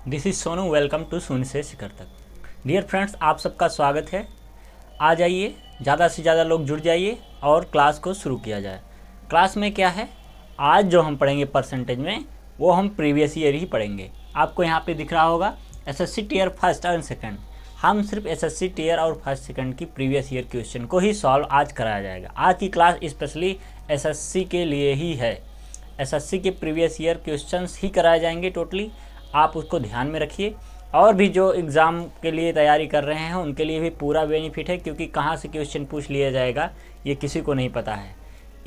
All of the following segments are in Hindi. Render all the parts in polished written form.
This is Sonu. Welcome to शून्य से शिखर तक। डियर फ्रेंड्स, आप सबका स्वागत है। आ जाइए, ज़्यादा से ज़्यादा लोग जुड़ जाइए और क्लास को शुरू किया जाए। क्लास में क्या है, आज जो हम पढ़ेंगे परसेंटेज में, वो हम प्रीवियस ईयर ही पढ़ेंगे। आपको यहाँ पे दिख रहा होगा एसएससी टीयर फर्स्ट और सेकंड। हम सिर्फ एसएससी टीयर और फर्स्ट सेकंड की प्रीवियस ईयर क्वेश्चन को ही सॉल्व आज कराया जाएगा। आज की क्लास स्पेशली एसएससी के लिए ही है। एसएससी के प्रीवियस ईयर क्वेश्चंस ही कराए जाएंगे टोटली। आप उसको ध्यान में रखिए। और भी जो एग्ज़ाम के लिए तैयारी कर रहे हैं उनके लिए भी पूरा बेनिफिट है, क्योंकि कहाँ से क्वेश्चन पूछ लिया जाएगा ये किसी को नहीं पता है।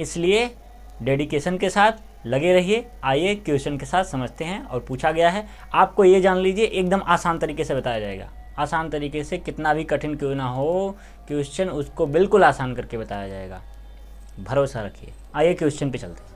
इसलिए डेडिकेशन के साथ लगे रहिए। आइए क्वेश्चन के साथ समझते हैं। और पूछा गया है, आपको ये जान लीजिए, एकदम आसान तरीके से बताया जाएगा। आसान तरीके से, कितना भी कठिन क्यों ना हो क्वेश्चन, उसको बिल्कुल आसान करके बताया जाएगा। भरोसा रखिए। आइए क्वेश्चन पे चलते हैं।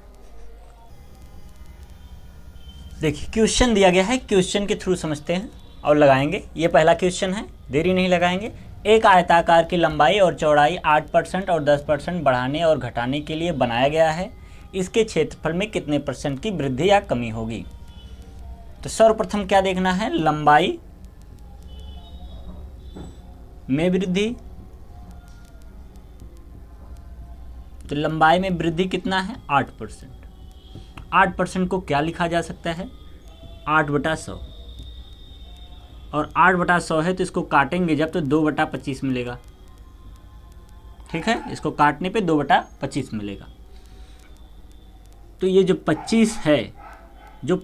देखिए क्वेश्चन दिया गया है, क्वेश्चन के थ्रू समझते हैं और लगाएंगे। ये पहला क्वेश्चन है, देरी नहीं लगाएंगे। एक आयताकार की लंबाई और चौड़ाई 8% और 10% बढ़ाने और घटाने के लिए बनाया गया है। इसके क्षेत्रफल में कितने % की वृद्धि या कमी होगी? तो सर्वप्रथम क्या देखना है, लंबाई में वृद्धि। तो लंबाई में वृद्धि कितना है, 8%। 8% को क्या लिखा जा सकता है, 8/100। और 8/100 है तो इसको काटेंगे जब तो 2/25 मिलेगा। ठीक है, इसको काटने पे 2/25 मिलेगा। तो ये जो 25 है, ये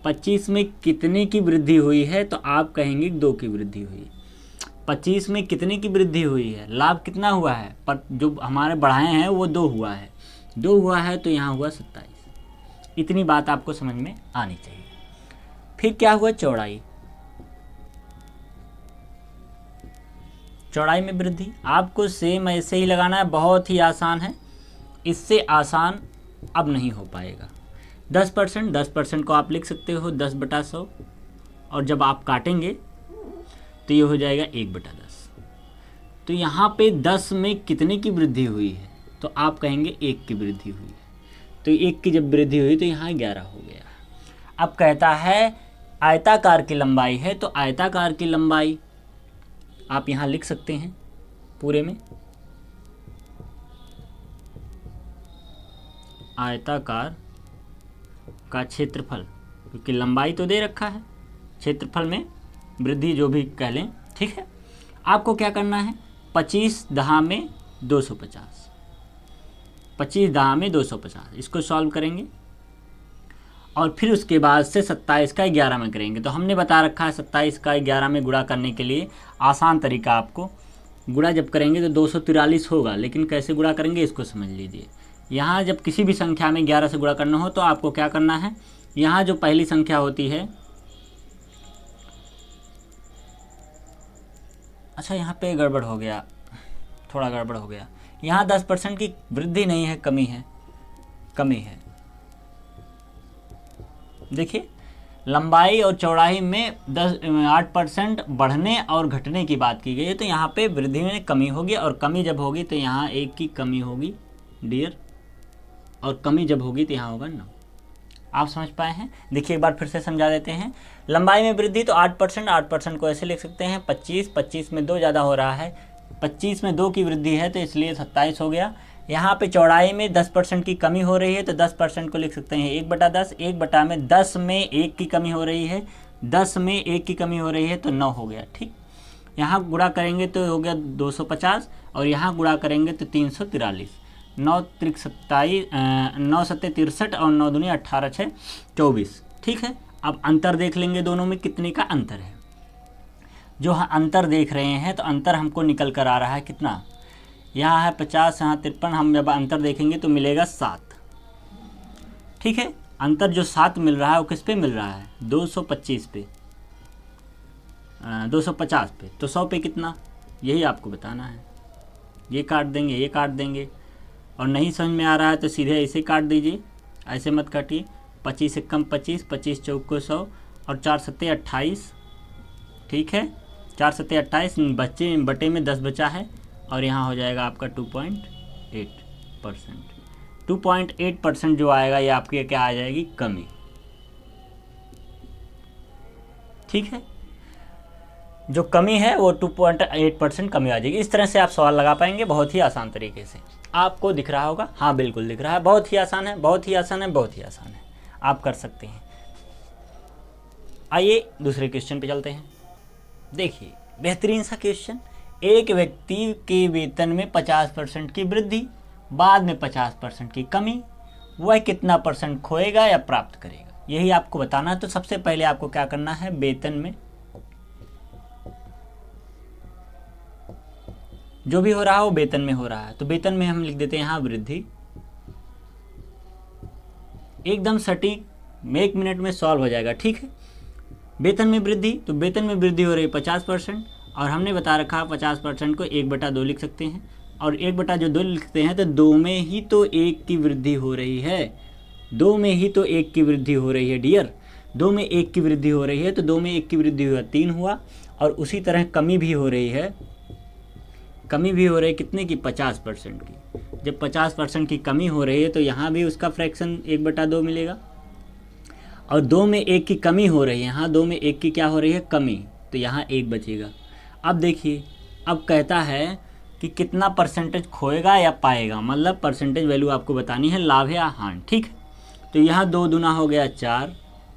25 में कितने की वृद्धि हुई है, तो आप कहेंगे 2 की वृद्धि हुई। 25 में कितने की वृद्धि हुई है, लाभ कितना हुआ है, पर जो हमारे बढ़ाए हैं वो 2 हुआ है। 2 हुआ है तो यहाँ हुआ 27। इतनी बात आपको समझ में आनी चाहिए। फिर क्या हुआ, चौड़ाई। चौड़ाई में वृद्धि आपको सेम ऐसे ही लगाना है, बहुत ही आसान है। इससे आसान अब नहीं हो पाएगा। 10% को आप लिख सकते हो 10/100, और जब आप काटेंगे तो ये हो जाएगा 1/10। तो यहाँ पे 10 में कितने की वृद्धि हुई है, तो आप कहेंगे 1 की वृद्धि हुई है। तो 1 की जब वृद्धि हुई तो यहाँ 11 हो गया। अब कहता है आयताकार की लंबाई है, तो आयताकार की लंबाई आप यहाँ लिख सकते हैं पूरे में, आयताकार का क्षेत्रफल, क्योंकि लंबाई तो दे रखा है, क्षेत्रफल में वृद्धि जो भी कह लें। ठीक है, आपको क्या करना है, 25 दहा में 250, 25 दहा में 250, इसको सॉल्व करेंगे। और फिर उसके बाद से 27 का 11 में करेंगे। तो हमने बता रखा है 27 का 11 में गुणा करने के लिए आसान तरीका। आपको गुणा जब करेंगे तो 243 होगा, लेकिन कैसे गुणा करेंगे इसको समझ लीजिए। यहाँ जब किसी भी संख्या में 11 से गुणा करना हो तो आपको क्या करना है, यहाँ जो पहली संख्या होती है, अच्छा यहाँ पे गड़बड़ हो गया, थोड़ा गड़बड़ हो गया। यहाँ 10% की वृद्धि नहीं है, कमी है, कमी है। देखिए लंबाई और चौड़ाई में 8% बढ़ने और घटने की बात की गई है, तो यहाँ पे वृद्धि में कमी होगी, और कमी जब होगी तो यहाँ 1 की कमी होगी डियर, और कमी जब होगी तो यहाँ होगा 9। आप समझ पाए हैं? देखिए एक बार फिर से समझा देते हैं। लंबाई में वृद्धि तो 8% को ऐसे लिख सकते हैं, 25 में 2 ज़्यादा हो रहा है, 25 में 2 की वृद्धि है तो इसलिए 27 हो गया। यहाँ पे चौड़ाई में 10% की कमी हो रही है, तो 10% को लिख सकते हैं 1/10। 1 में 10 में 1 की कमी हो रही है, 10 में 1 की कमी हो रही है तो 9 हो गया। ठीक, यहाँ गुणा करेंगे तो हो गया 250, और यहाँ गुणा करेंगे तो 343। 9 त्रिक 27, 9 सत्ते 63, और 9 दूनी 18 6 24। ठीक है, अब अंतर देख लेंगे दोनों में कितने का अंतर है। जो अंतर देख रहे हैं तो अंतर हमको निकल कर आ रहा है कितना, यहाँ है 50, यहाँ 53। हम जब अंतर देखेंगे तो मिलेगा 7। ठीक है, अंतर जो 7 मिल रहा है वो किस पे मिल रहा है, 225 पे, 250 पे। तो 100 पे कितना, यही आपको बताना है। ये काट देंगे, ये काट देंगे, और नहीं समझ में आ रहा है तो सीधे ऐसे काट दीजिए, ऐसे मत काटिए। 25 से कम 25, 25 चौक को 100, और 4 सत्ते 28। ठीक है, 4 सत्ते 28, बटे में 10 बचा है, और यहाँ हो जाएगा आपका 2.8%। 2.8% जो आएगा ये आपकी क्या आ जाएगी, कमी। ठीक है, जो कमी है वो 2.8% कमी आ जाएगी। इस तरह से आप सवाल लगा पाएंगे बहुत ही आसान तरीके से। आपको दिख रहा होगा, हाँ बिल्कुल दिख रहा है, बहुत ही आसान है, बहुत ही आसान है, बहुत ही आसान है, आप कर सकते हैं। आइए दूसरे क्वेश्चन पे चलते हैं। देखिए बेहतरीन सा क्वेश्चन, एक व्यक्ति के वेतन में 50% की वृद्धि, बाद में 50% की कमी, वह कितना परसेंट खोएगा या प्राप्त करेगा, यही आपको बताना है। तो सबसे पहले आपको क्या करना है, वेतन में जो भी हो रहा है वो वेतन में हो रहा है, तो वेतन में हम लिख देते हैं यहाँ वृद्धि। एकदम सटीक, 1 मिनट में सॉल्व हो जाएगा, ठीक है। वेतन में वृद्धि, तो वेतन में वृद्धि हो रही है 50%, और हमने बता रखा 50% को 1/2 लिख सकते हैं, और 1/2 लिखते हैं तो 2 में ही तो 1 की वृद्धि हो रही है, 2 में ही तो 1 की वृद्धि हो रही है डियर, 2 में 1 की वृद्धि हो रही है, तो 2 में 1 की वृद्धि हुआ 3 हुआ। और उसी तरह कमी भी हो रही है, कमी भी हो रही है कितने की, 50% की। जब 50% की कमी हो रही है तो यहाँ भी उसका फ्रैक्शन 1/2 मिलेगा, और 2 में 1 की कमी हो रही है, यहाँ 2 में 1 की क्या हो रही है, कमी, तो यहाँ 1 बचेगा। अब देखिए, अब कहता है कि कितना परसेंटेज खोएगा या पाएगा, मतलब परसेंटेज वैल्यू आपको बतानी है, लाभ या हानि, ठीक है। तो यहाँ 2 दूना हो गया 4,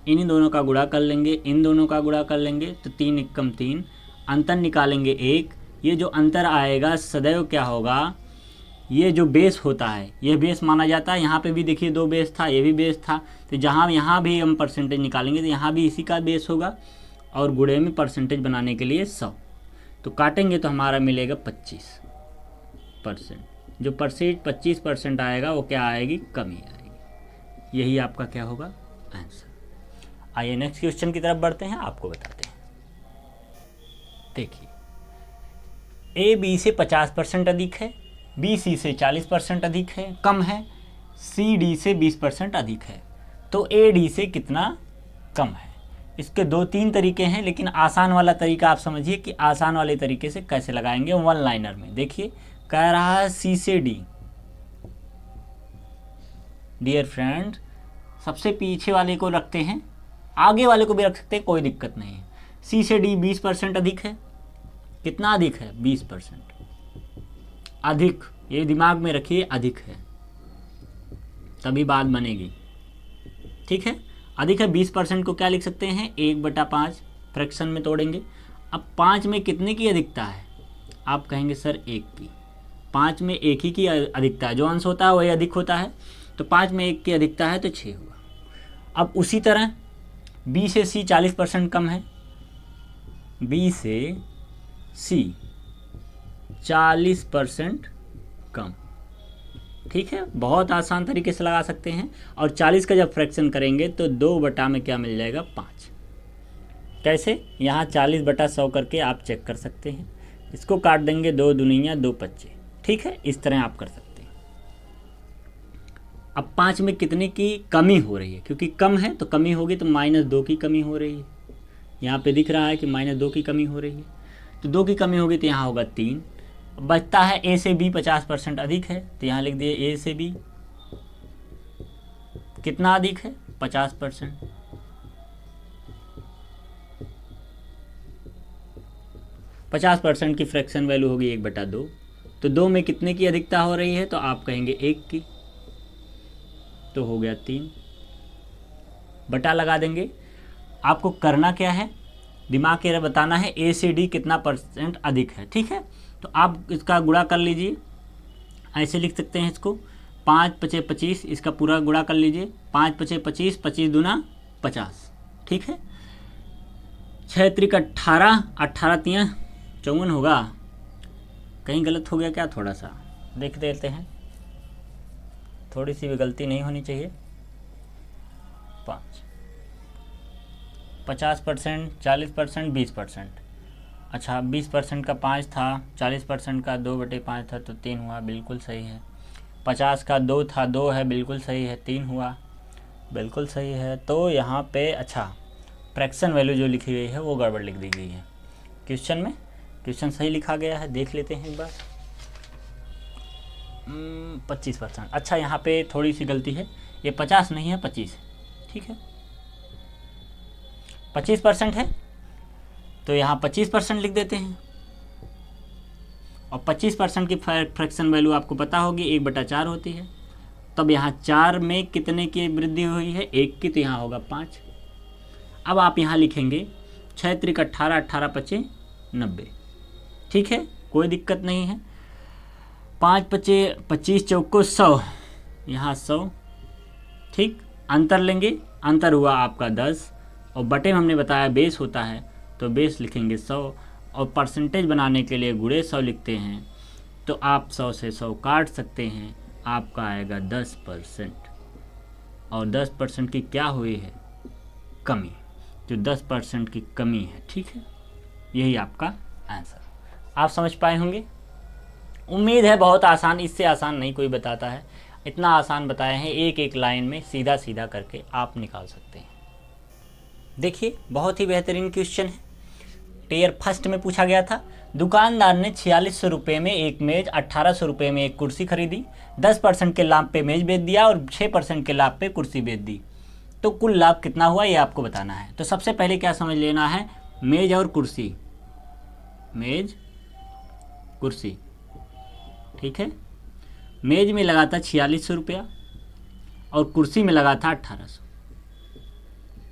इन्हीं दोनों का गुणा कर लेंगे, इन दोनों का गुणा कर लेंगे, तो 3 एकम 3, अंतर निकालेंगे 1। ये जो अंतर आएगा सदैव क्या होगा, ये जो बेस होता है ये बेस माना जाता है। यहाँ पे भी देखिए 2 बेस था, ये भी बेस था, तो जहाँ यहाँ भी हम परसेंटेज निकालेंगे तो यहाँ भी इसी का बेस होगा, और गुणे में परसेंटेज बनाने के लिए 100, तो काटेंगे तो हमारा मिलेगा 25%। जो 25% आएगा वो क्या आएगी, कमी आएगी। यही आपका क्या होगा, आंसर। आइए नेक्स्ट क्वेश्चन की तरफ बढ़ते हैं, आपको बताते हैं। देखिए ए बी से 50% अधिक है, बी सी से 40% अधिक है, कम है, सी डी से 20% अधिक है, तो ए डी से कितना कम है। इसके 2-3 तरीके हैं, लेकिन आसान वाला तरीका आप समझिए कि आसान वाले तरीके से कैसे लगाएंगे, 1 लाइनर में। देखिए कह रहा है सी से डी, डियर फ्रेंड सबसे पीछे वाले को रखते हैं, आगे वाले को भी रख सकते हैं, कोई दिक्कत नहीं है। सी से डी 20% अधिक है, कितना अधिक है, 20% अधिक, ये दिमाग में रखिए, अधिक है, तभी बात बनेगी, ठीक है। अधिक है 20% को क्या लिख सकते हैं, 1/5 फ्रैक्शन में तोड़ेंगे। अब 5 में कितने की अधिकता है, आप कहेंगे सर 1 की, 5 में 1 ही की अधिकता है, जो अंश होता है वही अधिक होता है, तो 5 में 1 की अधिकता है तो 6 हुआ। अब उसी तरह बी से सी 40% कम है, बी से सी 40% कम, ठीक है, बहुत आसान तरीके से लगा सकते हैं। और 40 का जब फ्रैक्शन करेंगे तो 2 में क्या मिल जाएगा, 5। कैसे, यहाँ 40/100 करके आप चेक कर सकते हैं, इसको काट देंगे, 2 दूनिया 2 25, ठीक है, इस तरह आप कर सकते हैं। अब 5 में कितने की कमी हो रही है, क्योंकि कम है तो कमी होगी, तो -2 की कमी हो रही है, यहाँ पे दिख रहा है कि -2 की कमी हो रही है, तो 2 की कमी होगी तो यहाँ होगा 3। बचता है ए से बी 50% अधिक है, तो यहाँ लिख दिए ए से बी कितना अधिक है, 50%। 50% की फ्रैक्शन वैल्यू होगी 1/2, तो 2 में कितने की अधिकता हो रही है, तो आप कहेंगे 1 की, तो हो गया 3, बटा लगा देंगे। आपको करना क्या है, दिमाग के बताना है ए से डी कितना % अधिक है, ठीक है। तो आप इसका गुणा कर लीजिए, ऐसे लिख सकते हैं इसको, 5 × 25, इसका पूरा गुणा कर लीजिए, 5 × 25, 25 दूना 50, ठीक है। 6 त्रिक 18, 18 तियाँ 54 होगा, कहीं गलत हो गया क्या, थोड़ा सा देख देते हैं, थोड़ी सी भी गलती नहीं होनी चाहिए। 5 50%, 40%, 20%, अच्छा 20% का 5 था, 40% का 2/5 था, तो 3 हुआ, बिल्कुल सही है। 50 का 2 था, 2 है, बिल्कुल सही है, 3 हुआ, बिल्कुल सही है। तो यहाँ पे अच्छा फ्रैक्शन वैल्यू जो लिखी गई है वो गड़बड़ लिख दी गई है क्वेश्चन में, क्वेश्चन सही लिखा गया है, देख लेते हैं एक बार। 25%, अच्छा यहाँ पे थोड़ी सी गलती है, ये 50 नहीं है 25 है, ठीक है, 25% है, तो यहाँ 25% लिख देते हैं, और 25% की फ्रैक्शन वैल्यू आपको पता होगी 1/4 होती है। तब यहाँ 4 में कितने की वृद्धि हुई है, 1 की, तो यहाँ होगा 5। अब आप यहाँ लिखेंगे 6 त्रिक 18, 18 पचे 90, ठीक है, कोई दिक्कत नहीं है। 5 पचे 25 चौको 100, यहाँ 100, ठीक। अंतर लेंगे, अंतर हुआ आपका 10, और बटे में हमने बताया बेस होता है, तो बेस लिखेंगे 100, और परसेंटेज बनाने के लिए गुणे 100 लिखते हैं, तो आप 100 से 100 काट सकते हैं, आपका आएगा 10%। और 10% की क्या हुई है, कमी, जो 10% की कमी है, ठीक है। यही आपका आंसर, आप समझ पाए होंगे। उम्मीद है बहुत आसान, इससे आसान नहीं कोई बताता है, इतना आसान बताए हैं, एक एक लाइन में सीधा सीधा करके आप निकाल सकते हैं। देखिए बहुत ही बेहतरीन क्वेश्चन है, टियर फर्स्ट में पूछा गया था। दुकानदार ने 4600 रुपये में एक मेज, 1800 रुपये में एक कुर्सी खरीदी, 10% के लाभ पे मेज बेच दिया और 6% के लाभ पे कुर्सी बेच दी, तो कुल लाभ कितना हुआ ये आपको बताना है। तो सबसे पहले क्या समझ लेना है, मेज और कुर्सी, मेज कुर्सी, ठीक है। मेज में लगा था 4600 रुपया और कुर्सी में लगा था 1800,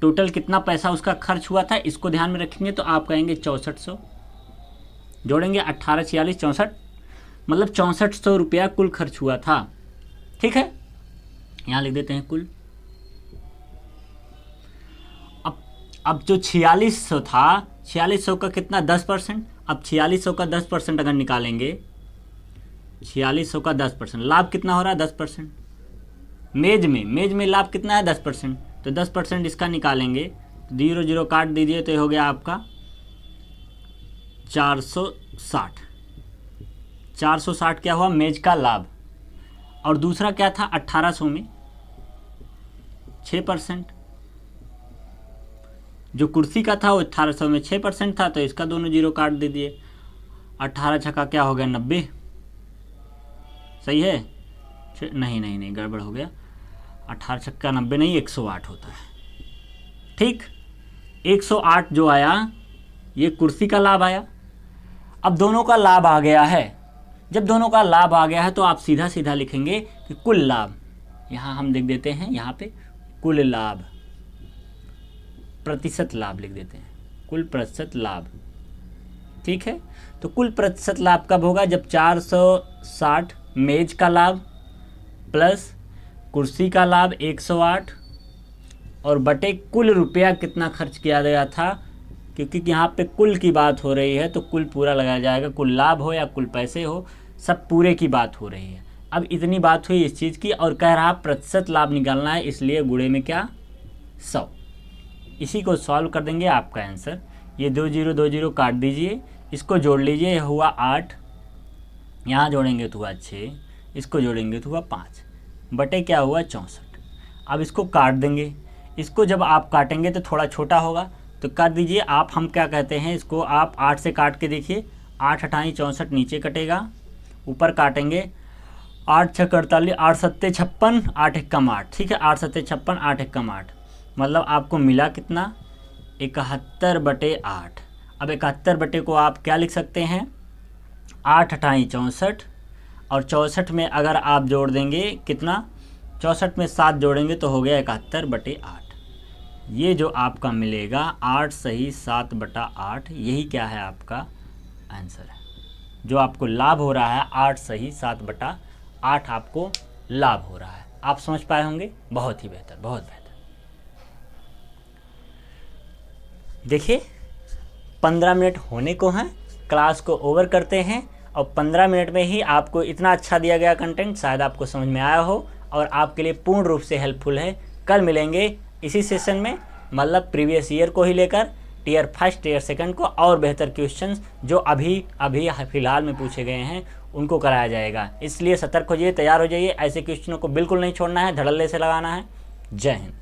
टोटल कितना पैसा उसका खर्च हुआ था, इसको ध्यान में रखेंगे तो आप कहेंगे 6400, जोड़ेंगे 18, 46, 64, मतलब 6400 रुपया कुल खर्च हुआ था, ठीक है। यहाँ लिख देते हैं कुल। अब जो 4600 था, 4600 का कितना 10%, अब 4600 का 10% अगर निकालेंगे, 4600 का 10%, लाभ कितना हो रहा है 10%, मेज में लाभ कितना है 10%, तो 10% इसका निकालेंगे, 0 0 काट दीजिए, तो ये हो गया आपका 460। 460 क्या हुआ, मेज का लाभ। और दूसरा क्या था 1800 में 6%, जो कुर्सी का था वो 1800 में 6% था, तो इसका दोनों 0 काट दीजिए, 18 छक्का क्या हो गया 90, सही है। नहीं गड़बड़ हो गया, 18 छक्का 90 नहीं 108 होता है, ठीक। 108 जो आया ये कुर्सी का लाभ आया। अब दोनों का लाभ आ गया है, जब दोनों का लाभ आ गया है तो आप सीधा सीधा लिखेंगे कि कुल लाभ, यहाँ हम लिख देते हैं, यहाँ पे कुल लाभ, प्रतिशत लाभ लिख देते हैं, कुल प्रतिशत लाभ, ठीक है। तो कुल प्रतिशत लाभ कब होगा, जब 460 मेज का लाभ प्लस कुर्सी का लाभ 108 और बटे कुल रुपया कितना खर्च किया गया था, क्योंकि यहाँ पे कुल की बात हो रही है तो कुल पूरा लगाया जाएगा, कुल लाभ हो या कुल पैसे हो, सब पूरे की बात हो रही है। अब इतनी बात हुई इस चीज़ की, और कह रहा प्रतिशत लाभ निकालना है, इसलिए गुणे में क्या 100, इसी को सॉल्व कर देंगे, आपका आंसर ये 2 0 2 0 काट दीजिए, इसको जोड़ लीजिए, हुआ 8, यहाँ जोड़ेंगे तो हुआ 6, इसको जोड़ेंगे तो हुआ 5, बटे क्या हुआ 64। अब इसको काट देंगे, इसको जब आप काटेंगे तो थोड़ा छोटा होगा, तो काट दीजिए आप, हम क्या कहते हैं इसको, आप 8 से काट के देखिए, 8 अठाई 64 नीचे कटेगा, ऊपर काटेंगे 8 6 48, 8 7 56, 8 1 8, ठीक है, 8 7 56, 8 1 8, मतलब आपको मिला कितना 71/8। अब 71 बटे को आप क्या लिख सकते हैं, 8 अठाई 64, और 64 में अगर आप जोड़ देंगे कितना, 64 में 7 जोड़ेंगे तो हो गया 71/8। ये जो आपका मिलेगा 8 सही 7/8, यही क्या है आपका आंसर है। जो आपको लाभ हो रहा है 8 सही 7/8 आपको लाभ हो रहा है। आप समझ पाए होंगे, बहुत ही बेहतर, बहुत बेहतर। देखिए 15 मिनट होने को हैं, क्लास को ओवर करते हैं, और 15 मिनट में ही आपको इतना अच्छा दिया गया कंटेंट शायद आपको समझ में आया हो और आपके लिए पूर्ण रूप से हेल्पफुल है। कल मिलेंगे इसी सेशन में, मतलब प्रीवियस ईयर को ही लेकर टियर फर्स्ट टियर सेकंड को और बेहतर क्वेश्चंस जो अभी फ़िलहाल में पूछे गए हैं उनको कराया जाएगा। इसलिए सतर्क हो जाइए, तैयार हो जाइए, ऐसे क्वेश्चनों को बिल्कुल नहीं छोड़ना है, धड़ल्ले से लगाना है। जय हिंद।